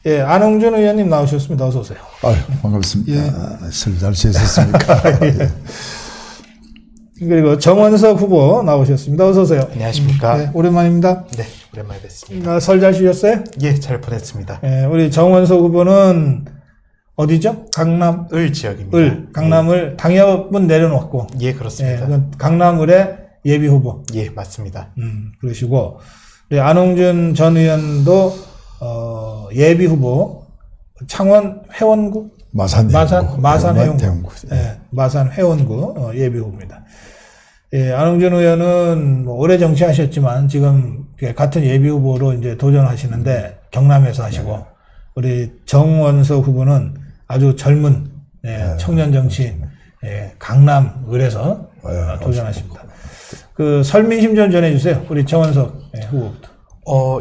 예, 안홍준 의원님 나오셨습니다. 어서 오세요. 아유, 반갑습니다. 예. 설 잘 지내셨습니까? 예. 그리고 정원석 후보 나오셨습니다. 어서 오세요. 안녕하십니까. 네, 오랜만입니다. 네, 오랜만에 뵙습니다. 설 잘 쉬셨어요? 예, 잘 보냈습니다. 예, 우리 정원석 후보는 어디죠? 강남 을 지역입니다. 강남을 당협은 내려놓고. 예, 예, 그렇습니다. 그건 강남을의 예비 후보. 예, 맞습니다. 그러시고, 우리 안홍준 전 의원도, 예비 후보, 창원 회원구? 마산 회원구. 예, 마산 회원구, 예비 후보입니다. 예, 안홍준 의원은 뭐 오래 정치하셨지만 지금 같은 예비 후보로 이제 도전하시는데 경남에서 하시고, 우리 정원석 후보는 아주 젊은, 청년 정치인, 강남을에서 도전하십니다. 그 설민심 좀 전해주세요. 우리 정원석 후보부터.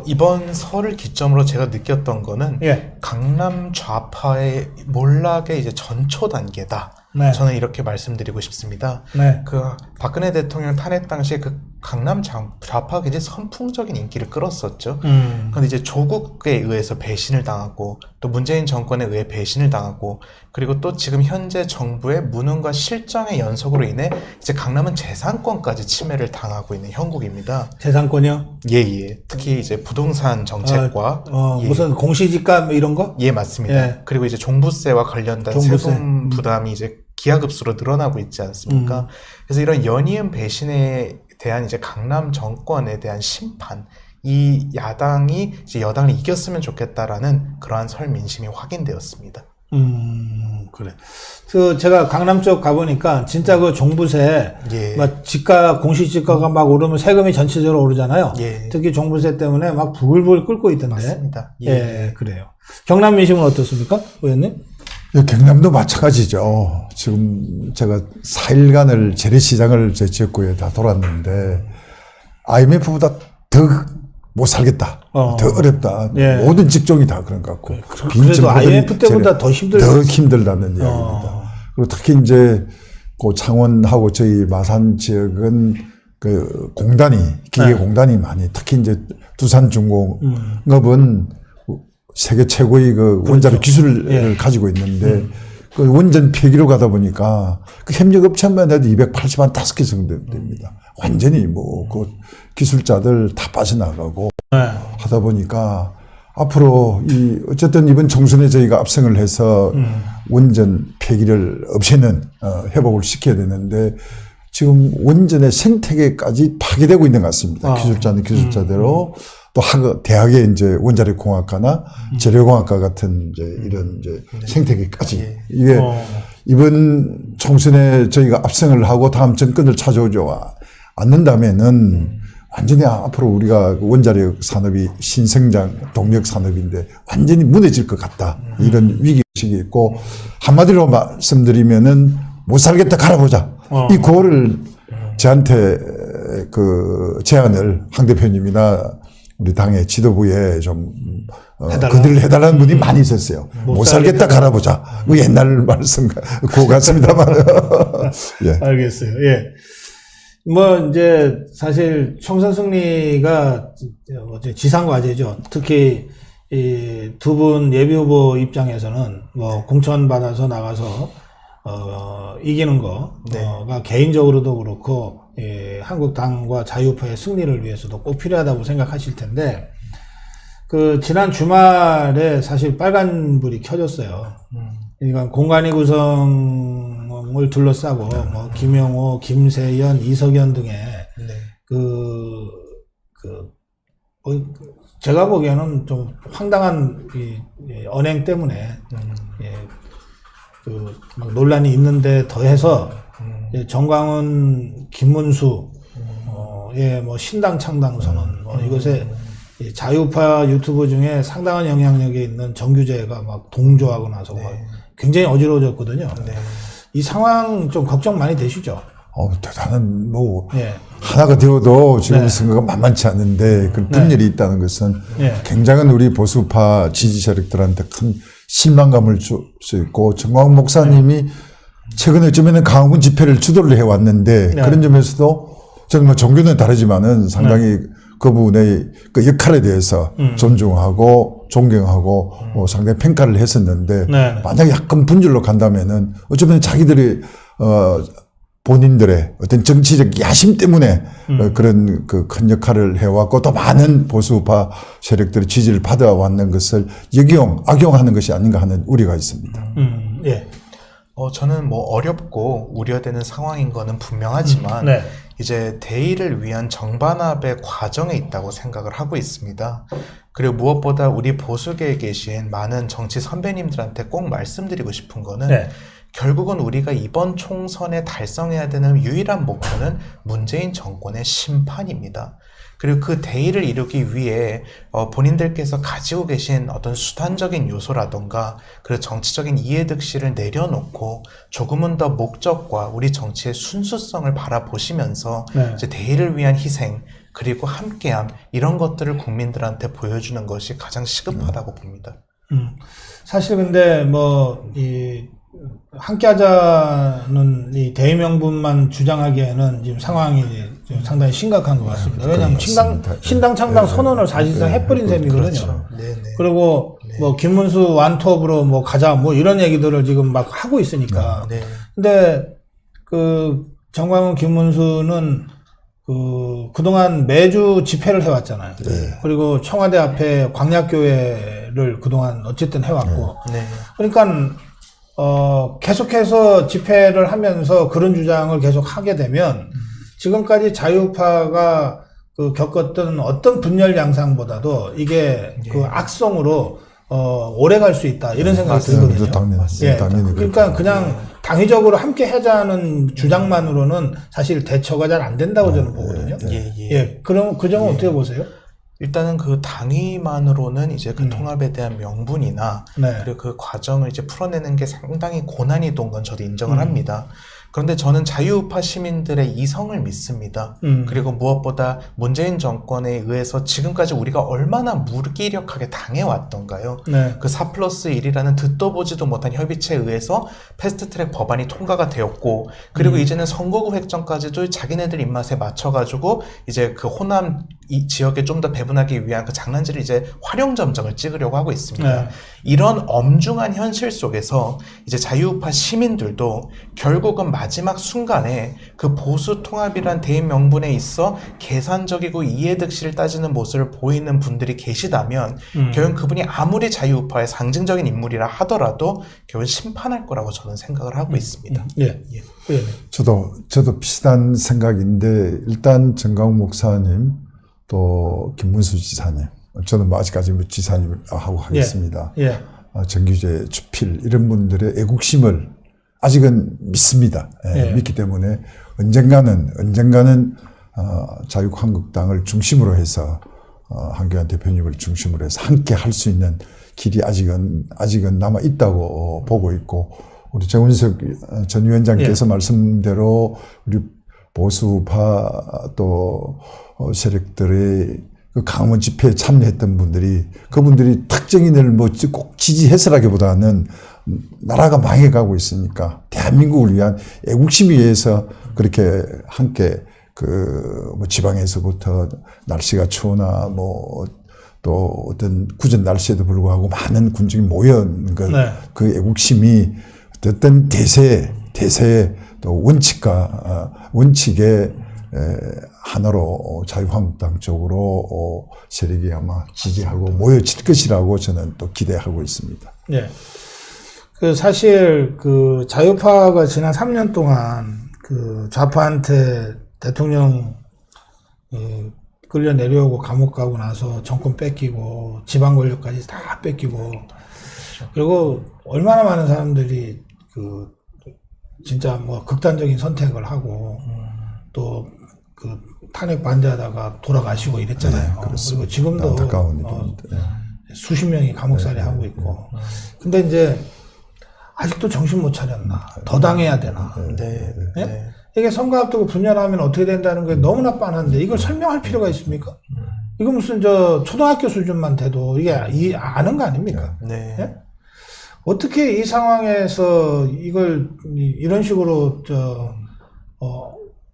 이번 설을 기점으로 제가 느꼈던 거는 예. 강남 좌파의 몰락의 이제 전초 단계다. 네. 저는 이렇게 말씀드리고 싶습니다. 네. 그 박근혜 대통령 탄핵 당시에 그 강남 좌파가 굉장히 선풍적인 인기를 끌었었죠. 그런데 이제 조국에 의해서 배신을 당하고 또 문재인 정권에 의해 배신을 당하고 그리고 또 지금 현재 정부의 무능과 실정의 연속으로 인해 이제 강남은 재산권까지 침해를 당하고 있는 형국입니다. 재산권이요? 예. 특히 이제 부동산 정책과 예. 무슨 공시지가 뭐 이런 거? 예, 맞습니다. 예. 그리고 이제 종부세와 관련된 종부세. 세금 부담이 이제 기하급수로 늘어나고 있지 않습니까? 그래서 이런 연이은 배신에 대한 이제 강남 정권에 대한 심판, 이 야당이 이제 여당을 이겼으면 좋겠다라는 그러한 설 민심이 확인되었습니다. 그래. 제가 강남 쪽 가보니까 진짜 그 종부세, 예. 막 공시지가가 막 오르면 세금이 전체적으로 오르잖아요. 예. 특히 종부세 때문에 막 부글부글 끓고 있던데. 맞습니다. 예, 그래요. 경남 민심은 어떻습니까, 의원님? 경남도 마찬가지죠. 지금 제가 4일간을 재래시장을 제 지역구에 다 돌았는데 IMF보다 더 못 살겠다. 더 어렵다. 예. 모든 직종이 다 그런 것 같고. 그래도 IMF 때보다 더 힘들다는 이야기입니다. 그리고 특히 이제 그 창원하고 저희 마산 지역은 그 공단이, 기계공단이 많이, 특히 이제 두산중공업은 세계 최고의 그 원자력 기술을 가지고 있는데 그 원전 폐기로 가다 보니까 그 협력업체만 해도 280만 5개 정도 됩니다. 완전히 뭐 그 기술자들 다 빠져나가고 하다 보니까 앞으로 어쨌든 이번 총선에 저희가 압승을 해서 원전 폐기를 없애는 회복을 시켜야 되는데 지금 원전의 생태계까지 파괴되고 있는 것 같습니다. 기술자는 기술자대로 또 대학의 이제 원자력 공학과나 재료공학과 같은 이제 이런 이제 생태계까지 이게 이번 총선에 저희가 압승을 하고 다음 정권을 찾아오지 않는다면은 완전히 앞으로 우리가 원자력 산업이 신성장 동력 산업인데 완전히 무너질 것 같다. 이런 위기의식이 있고 한마디로 말씀드리면은 못 살겠다 갈아보자. 이 구호를 저한테 그 제안을 황 대표님이나 우리 당의 지도부에 좀 그들을 해달라는 분이 많이 있었어요. 못 살겠다 갈아보자. 그 옛날 말씀 그거 같습니다만. 예. 알겠어요. 예. 뭐 이제 사실 총선 승리가 지상 과제죠. 특히 이 두 분 예비 후보 입장에서는 뭐 공천 받아서 나가서 이기는 거가 개인적으로도 그렇고 한국당과 자유파의 승리를 위해서도 꼭 필요하다고 생각하실 텐데 그 지난 주말에 사실 빨간불이 켜졌어요. 그러니까 공관위 구성을 둘러싸고 뭐 김영호, 김세연, 이석연 등의 제가 보기에는 좀 황당한 언행 때문에 막 논란이 있는데 더해서 정광훈, 김문수, 뭐 신당 창당 선언, 이것에 자유파 유튜브 중에 상당한 영향력이 있는 정규재가 막 동조하고 나서 막 굉장히 어지러워졌거든요. 이 상황 좀 걱정 많이 되시죠? 대단한 하나가 되어도 지금 선거가 만만치 않은데 그 분열이 있다는 것은 굉장한 우리 보수파 지지 세력들한테 큰 실망감을 줄 수 있고 정광훈 목사님이 최근에 쯤에는 강화군 집회를 주도를 해왔는데 그런 점에서도 저는 뭐 종교는 다르지만은 상당히 그분의 그 역할에 대해서 존중하고 존경하고 상당히 평가를 했었는데 네. 만약에 약간 분열로 간다면은 어쩌면 자기들이 본인들의 어떤 정치적 야심 때문에 그런 그 큰 역할을 해왔고 또 많은 보수파 세력들의 지지를 받아왔는 것을 악용하는 것이 아닌가 하는 우려가 있습니다. 예. 저는 뭐 어렵고 우려되는 상황인 거는 분명하지만 네. 이제 대의를 위한 정반합의 과정에 있다고 생각을 하고 있습니다. 그리고 무엇보다 우리 보수계에 계신 많은 정치 선배님들한테 꼭 말씀드리고 싶은 거는 네. 결국은 우리가 이번 총선에 달성해야 되는 유일한 목표는 문재인 정권의 심판입니다. 그리고 그 대의를 이루기 위해 본인들께서 가지고 계신 어떤 수단적인 요소라던가 그리고 정치적인 이해득실을 내려놓고 조금은 더 목적과 우리 정치의 순수성을 바라보시면서 네. 이제 대의를 위한 희생 그리고 함께함 이런 것들을 국민들한테 보여주는 것이 가장 시급하다고 봅니다. 사실 근데 함께하자는 이 대의명분만 주장하기에는 지금 상황이 지금 상당히 심각한 것 같습니다. 왜냐하면 신당 창당 선언을 사실상 해버린 셈이거든요. 그렇죠. 네네. 그리고 뭐 김문수 완톱으로 뭐 가자 뭐 이런 얘기들을 지금 막 하고 있으니까. 네. 근데 그 정광훈 김문수는 그동안 매주 집회를 해왔잖아요. 그리고 청와대 앞에 광약교회를 그동안 어쨌든 해왔고. 네. 그러니까 계속해서 집회를 하면서 그런 주장을 계속 하게 되면 지금까지 자유파가 겪었던 어떤 분열 양상보다도 이게 그 악성으로 오래 갈 수 있다 이런 생각이 들거든요. 당연히 그러니까 그냥 당위적으로 함께 하자는 주장만으로는 사실 대처가 잘 안 된다고 저는 보거든요. 그럼 그 점은 어떻게 보세요? 일단은 그 당위만으로는 이제 그 통합에 대한 명분이나 그리고 그 과정을 이제 풀어내는 게 상당히 고난이 돈 건 저도 인정을 합니다. 그런데 저는 자유우파 시민들의 이성을 믿습니다. 그리고 무엇보다 문재인 정권에 의해서 지금까지 우리가 얼마나 무기력하게 당해왔던가요? 그 4+1이라는 듣도 보지도 못한 협의체에 의해서 패스트트랙 법안이 통과가 되었고 그리고 이제는 선거구 획정까지도 자기네들 입맛에 맞춰가지고 이제 그 호남 이 지역에 좀 더 배분하기 위한 그 장난질을 이제 활용점정을 찍으려고 하고 있습니다. 이런 엄중한 현실 속에서 이제 자유우파 시민들도 결국은 마지막 순간에 그 보수 통합이란 대의 명분에 있어 계산적이고 이해득실을 따지는 모습을 보이는 분들이 계시다면 결국 그분이 아무리 자유우파의 상징적인 인물이라 하더라도 결국 심판할 거라고 저는 생각을 하고 있습니다. 저도 비슷한 생각인데 일단 정광훈 목사님 또 김문수 지사님 저는 뭐 아직까지 지사님을 하고 하겠습니다. 정규재, 주필 이런 분들의 애국심을 아직은 믿습니다. 믿기 때문에 언젠가는 자유한국당을 중심으로 해서 한교안 대표님을 중심으로 해서 함께 할 수 있는 길이 아직은 남아 있다고 보고 있고 우리 정운석 전 위원장께서 말씀대로 우리 보수파 또 세력들의 그 강원 집회에 참여했던 분들이 그분들이 특정인을 뭐 꼭 지지해서라기보다는 나라가 망해가고 있으니까 대한민국을 위한 애국심에 의해서 그렇게 함께 뭐 지방에서부터 날씨가 추우나 뭐 또 어떤 굳은 날씨에도 불구하고 많은 군중이 모여있는 그 애국심이 어떤 대세의 또 원칙의 하나로 자유한국당 쪽으로 세력이 아마 지지하고 모여질 것이라고 저는 또 기대하고 있습니다. 사실 그 자유파가 지난 3년 동안 그 좌파한테 대통령 끌려 내려오고 감옥 가고 나서 정권 뺏기고 지방 권력까지 다 뺏기고 그리고 얼마나 많은 사람들이 그 진짜 뭐 극단적인 선택을 하고 또 그 탄핵 반대하다가 돌아가시고 이랬잖아요. 그리고 지금도 안타까운 일입니다. 수십 명이 감옥살이 하고 있고. 근데 이제 아직도 정신 못 차렸나? 더 당해야 되나? 이게 선거 앞두고 분열하면 어떻게 된다는 게 너무나 뻔한데 이걸 설명할 필요가 있습니까? 이거 무슨 초등학교 수준만 돼도 이게 아는 거 아닙니까? 어떻게 이 상황에서 이걸 이런 식으로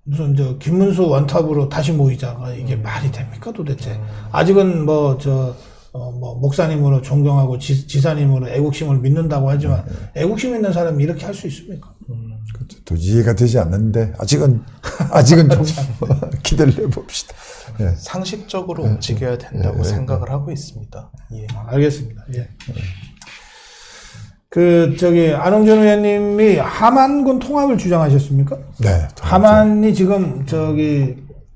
무슨 김문수 원탑으로 다시 모이자가 이게 말이 됩니까 도대체? 아직은 목사님으로 존경하고 지사님으로 애국심을 믿는다고 하지만 애국심 있는 사람이 이렇게 할 수 있습니까? 또 이해가 되지 않는데 아직은 좀 기대를 해봅시다. 예. 상식적으로 움직여야 된다고 생각을 하고 있습니다. 예. 알겠습니다. 예. 안홍준 의원님이 함안군 통합을 주장하셨습니까? 네. 함안이 지금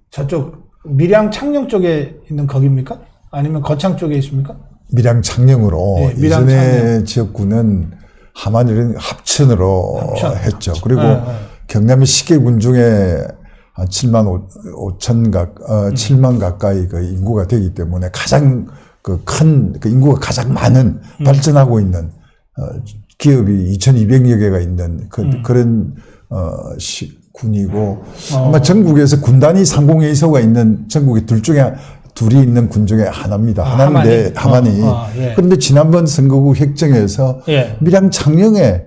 저쪽 밀양 창녕 쪽에 있는 거기입니까? 아니면 거창 쪽에 있습니까? 밀양 창녕으로 네, 밀양 이전에 창녕. 지역구는 함안이랑 합천으로 했죠. 그리고 네. 경남의 10개군 중에 7만 가까이 그 인구가 되기 때문에 가장 큰 인구가 가장 많은 발전하고 있는 기업이 2,200여 개가 있는 그런 군이고 아마 전국에서 군단위 상공회의소가 있는 전국에 둘이 있는 군 중에 하나입니다. 하나인데 함안이. 예. 그런데 지난번 선거구 획정에서 예. 밀양 창녕에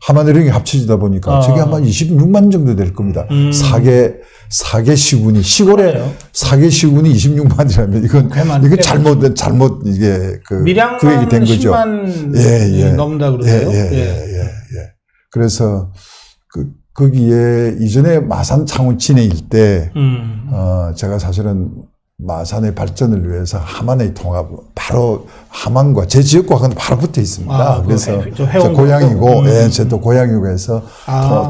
함안이랑이 합쳐지다 보니까 저게 아마 26만 정도 될 겁니다. 4개 시군이 시골에 4개 시군이 26만이라면 이건 잘못 이게 밀양만 구획이 된 거죠. 10만 넘는다 그러세요? 그래서 거기에 이전에 마산 창원 진해 일대 제가 사실은 마산의 발전을 위해서 함안의 통합, 바로 함안과 제 지역과는 바로 붙어 있습니다. 그래서 제 고향이고, 저도 고향이고 해서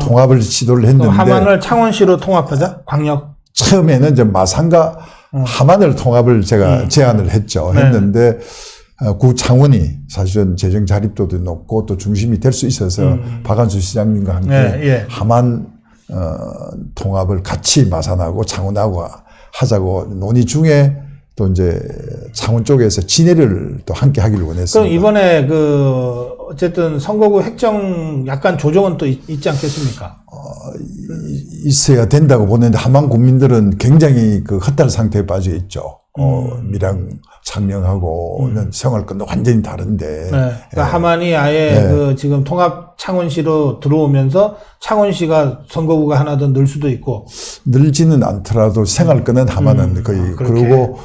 통합을 시도를 했는데. 함안을 창원시로 통합하자? 광역? 처음에는 이제 마산과 함안을 통합을 제가 제안을 했죠. 했는데, 구 창원이 사실은 재정 자립도도 높고 또 중심이 될 수 있어서 박한수 시장님과 함께 함안 통합을 같이 마산하고 창원하고 하자고 논의 중에 또 이제 창원 쪽에서 진해를 또 함께 하기를 원했습니다. 그럼 이번에 어쨌든 선거구 획정 약간 조정은 또 있지 않겠습니까? 있어야 된다고 보는데 함안 국민들은 굉장히 헛달 상태에 빠져 있죠. 밀양 창녕하고는 생활권도 완전히 다른데. 그러니까 함안이 아예 지금 통합 창원시로 들어오면서 창원시가 선거구가 하나 더 늘 수도 있고. 늘지는 않더라도 생활권은 함안은 거의. 그리고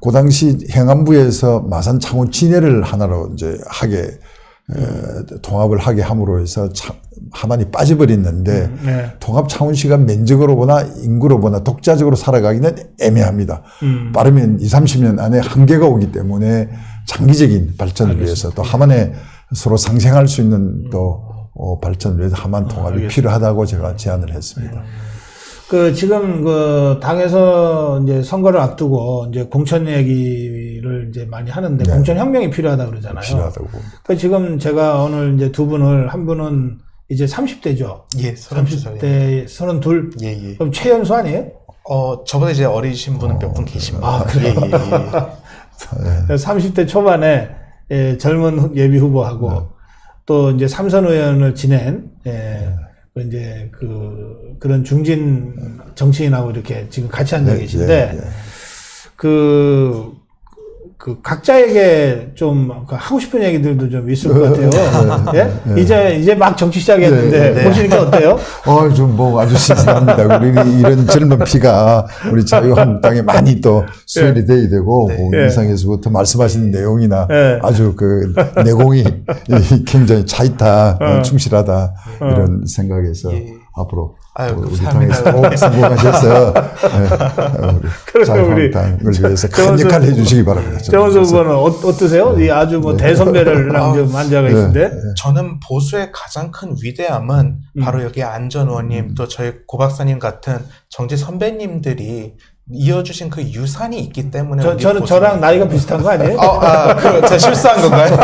그 당시 행안부에서 마산 창원 진해를 하나로 이제 통합을 하게 함으로 해서 함안이 빠져버렸는데 통합 창원시가 면적으로 보나 인구로 보나 독자적으로 살아가기는 애매합니다. 빠르면 20-30년 안에 한계가 오기 때문에 장기적인 발전을 위해서 또 함안에 서로 상생할 수 있는 또 발전을 위해서 함안 통합이 필요하다고 제가 제안을 했습니다. 지금 당에서 이제 선거를 앞두고 이제 공천 얘기를 이제 많이 하는데 공천 혁명이 필요하다 그러잖아요. 필요하다고 봅니다. 지금 제가 오늘 이제 두 분을 한 분은 이제 30대죠. 예, 30대 32. 예. 그럼 최연소 아니에요? 저보다 이제 어리신 분은 몇 분 계십니다. 그래요? 예. 30대 초반에 젊은 예비 후보하고 또 이제 삼선 의원을 지낸 이제 그런 중진 정치인하고 이렇게 지금 같이 앉아 계신데 각자에게 좀 하고 싶은 얘기들도 좀 있을 것 같아요. 이제 막 정치 시작했는데 보시니까 어때요? 좀 아주 신선합니다. 우리 이런 젊은 피가 우리 자유한국당에 많이 또 수혈이 돼야 되고 인상에서부터 말씀하시는 내용이나 아주 내공이 굉장히 차있다, 충실하다 이런 생각에서 앞으로 우리 당에서 꼭 성공하셔서 자유한국당을 위해서 큰 역할을 해주시기 바랍니다. 정원수 후보는 어떠세요? 아주 대선배를 만져가 계신데. 저는 보수의 가장 큰 위대함은 바로 여기 안전 의원님 또 저희 고 박사님 같은 정치 선배님들이 이어주신 그 유산이 있기 때문에 저랑 나이가 비슷한 거 아니에요? 제가 실수한 건가요?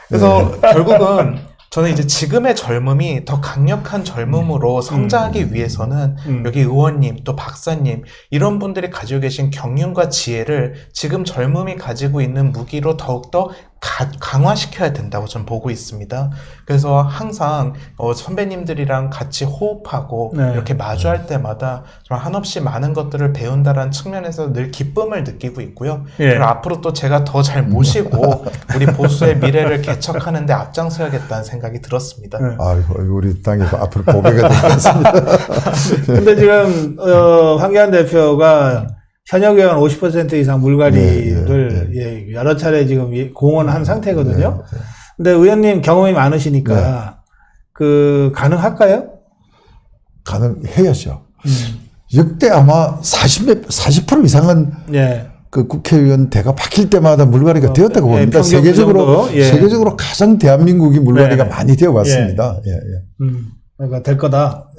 그래서 결국은 저는 이제 지금의 젊음이 더 강력한 젊음으로 성장하기 위해서는 여기 의원님 또 박사님 이런 분들이 가지고 계신 경륜과 지혜를 지금 젊음이 가지고 있는 무기로 더욱더 강화시켜야 된다고 저는 보고 있습니다. 그래서 항상 선배님들이랑 같이 호흡하고 네. 이렇게 마주할 때마다 정말 한없이 많은 것들을 배운다라는 측면에서 늘 기쁨을 느끼고 있고요. 예. 그리고 앞으로 또 제가 더 잘 모시고 우리 보수의 미래를 개척하는 데 앞장서야겠다는 생각이 들었습니다. 네. 아이고, 우리 땅이 앞으로 보배가 될 것 같습니다. 근데 지금 황교안 대표가 현역 의원 50% 이상 물갈이를 예, 여러 차례 지금 공언한 상태거든요. 근데 의원님 경험이 많으시니까 그 가능할까요? 가능해야죠. 역대 아마 40% 이상은 예. 그 국회의원 대가 바뀔 때마다 물갈이가 되었다고 예, 봅니다. 평균 그 정도. 예. 세계적으로 가장 대한민국이 물갈이가 네. 많이 되어 왔습니다. 예. 그러니까 될 거다.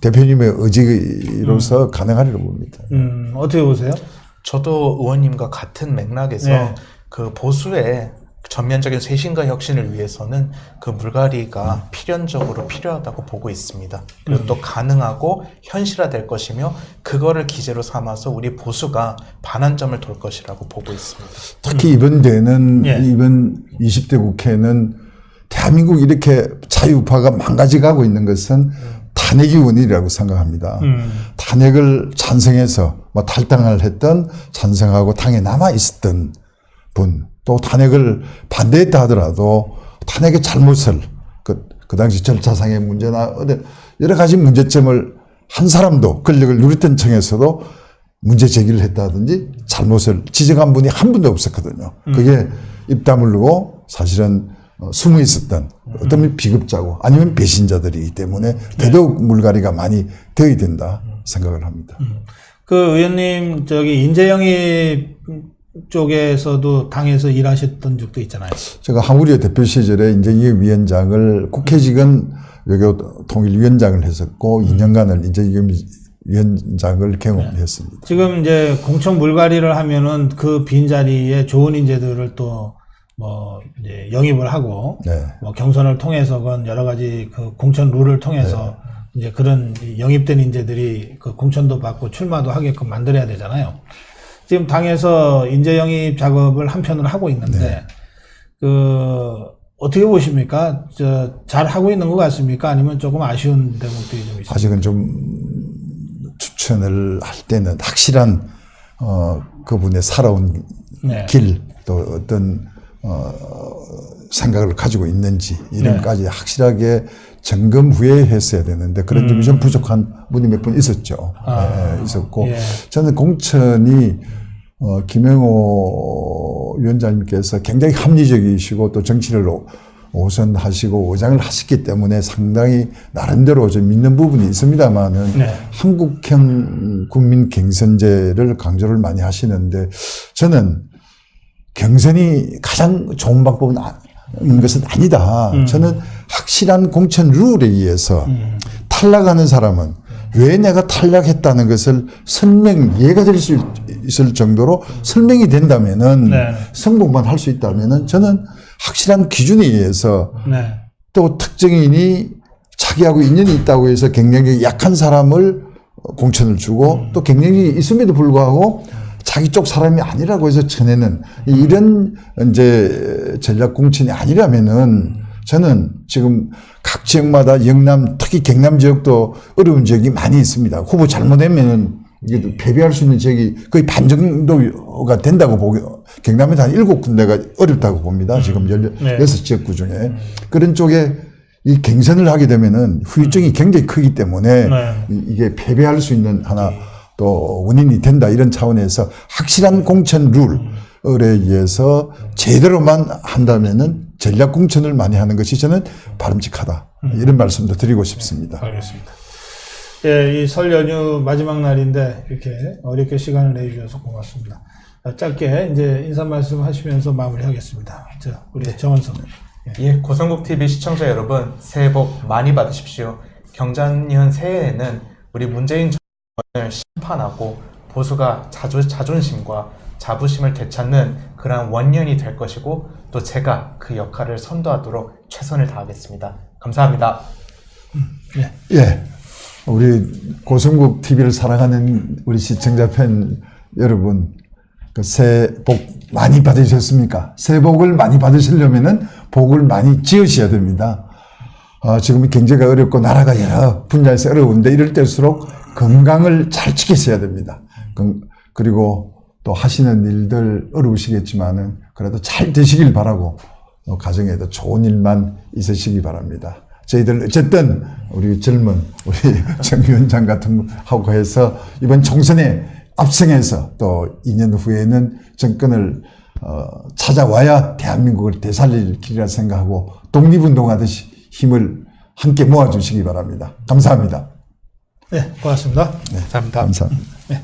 대표님의 의지로서 가능하리라고 봅니다. 어떻게 보세요? 저도 의원님과 같은 맥락에서 네. 그 보수의 전면적인 쇄신과 혁신을 위해서는 그 물갈이가 필연적으로 필요하다고 보고 있습니다. 그리고 또 가능하고 현실화될 것이며 그거를 기재로 삼아서 우리 보수가 반환점을 돌 것이라고 보고 있습니다. 특히 이번 대는 예. 이번 20대 국회는 대한민국이 이렇게 자유파가 망가져가고 있는 것은 탄핵이 원인이라고 생각합니다. 탄핵을 찬성해서 뭐 탈당을 했던 찬성하고 당에 남아 있었던 분, 또 탄핵을 반대했다 하더라도 탄핵의 잘못을 그 당시 절차상의 문제나 여러 가지 문제점을 한 사람도 권력을 누렸던 층에서도 문제 제기를 했다든지 잘못을 지적한 분이 한 분도 없었거든요. 그게 입 다물고 사실은 숨어 있었던 어떤 비급자고 아니면 배신자들이기 때문에 더더욱 물갈이가 많이 되어야 된다 생각을 합니다. 그 의원님 저기 인재영입 쪽에서도 당에서 일하셨던 적도 있잖아요. 제가 한국의회 대표 시절에 인재영입위원장을 국회직은 외교 통일위원장을 했었고 2년간을 인재영입위원장을 경험했습니다. 지금 이제 공천 물갈이를 하면은 그 빈자리에 좋은 인재들을 또 뭐 이제 영입을 하고 네. 뭐 경선을 통해서건 여러 가지 그 공천 룰을 통해서 이제 그런 영입된 인재들이 그 공천도 받고 출마도 하게끔 만들어야 되잖아요. 지금 당에서 인재 영입 작업을 한편으로 하고 있는데 그 어떻게 보십니까? 잘 하고 있는 것 같습니까? 아니면 조금 아쉬운 대목들이 좀 있습니까? 아직은 좀 추천을 할 때는 확실한 그분의 살아온 네. 길 또 어떤 생각을 가지고 있는지 이런 것까지 확실하게 점검 후에 했어야 되는데 그런 점이 좀 부족한 분이 몇 분 있었죠. 네, 있었고 예. 저는 공천이 김영호 위원장님께서 굉장히 합리적이시고 또 정치를 오선하시고 오장을 하셨기 때문에 상당히 나름대로 좀 믿는 부분이 있습니다만은 네. 한국형 국민 경선제를 강조를 많이 하시는데 저는 경선이 가장 좋은 방법은 것은 아니다. 저는 확실한 공천 룰에 의해서 탈락하는 사람은 왜 내가 탈락했다는 것을 이해가 될 수 있을 정도로 설명이 된다면은 네. 성공만 할 수 있다면은 저는 확실한 기준에 의해서 네. 또 특정인이 자기하고 인연이 있다고 해서 경쟁력이 약한 사람을 공천을 주고 또 경쟁력이 있음에도 불구하고 자기 쪽 사람이 아니라고 해서 쳐내는 이런 이제 전략 공천이 아니라면은 저는 지금 각 지역마다 영남 특히 경남 지역도 어려운 지역이 많이 있습니다. 후보 잘못되면은 이게 패배할 수 있는 지역이 거의 반 정도가 된다고 보고 경남에도 한 7군데가 어렵다고 봅니다. 지금 16지역구 중에 그런 쪽에 이 경선을 하게 되면은 후유증이 굉장히 크기 때문에 이게 패배할 수 있는 하나 또 원인이 된다 이런 차원에서 확실한 공천 룰에 의해서 제대로만 한다면은 전략 공천을 많이 하는 것이 저는 바람직하다 이런 말씀도 드리고 싶습니다. 알겠습니다. 예, 이 설 연휴 마지막 날인데 이렇게 어렵게 시간을 내주셔서 고맙습니다. 짧게 이제 인사 말씀 하시면서 마무리하겠습니다. 자, 우리 정원석. 예, 고성국 TV 시청자 여러분 새해 복 많이 받으십시오. 경자년 새해에는 우리 문재인 정권을 심판하고 보수가 자존심과 자부심을 되찾는 그러한 원년이 될 것이고 또 제가 그 역할을 선도하도록 최선을 다하겠습니다. 감사합니다. 예, 우리 고성국 TV를 사랑하는 우리 시청자 팬 여러분, 그 새해 복 많이 받으셨습니까? 새해 복을 많이 받으시려면은 복을 많이 지으셔야 됩니다. 지금 경제가 어렵고 나라가 여러 분야에서 어려운데 이럴 때일수록 건강을 잘 지키셔야 됩니다. 그리고 또 하시는 일들 어려우시겠지만은 그래도 잘 되시길 바라고 가정에도 좋은 일만 있으시기 바랍니다. 저희들 어쨌든 우리 젊은 우리 정 위원장 같은 하고 해서 이번 총선에 압승해서 또 2년 후에는 정권을 찾아와야 대한민국을 되살릴 길이라 생각하고 독립운동하듯이 힘을 함께 모아주시기 바랍니다. 감사합니다. 네, 고맙습니다. 감사합니다. 감사합니다. 네.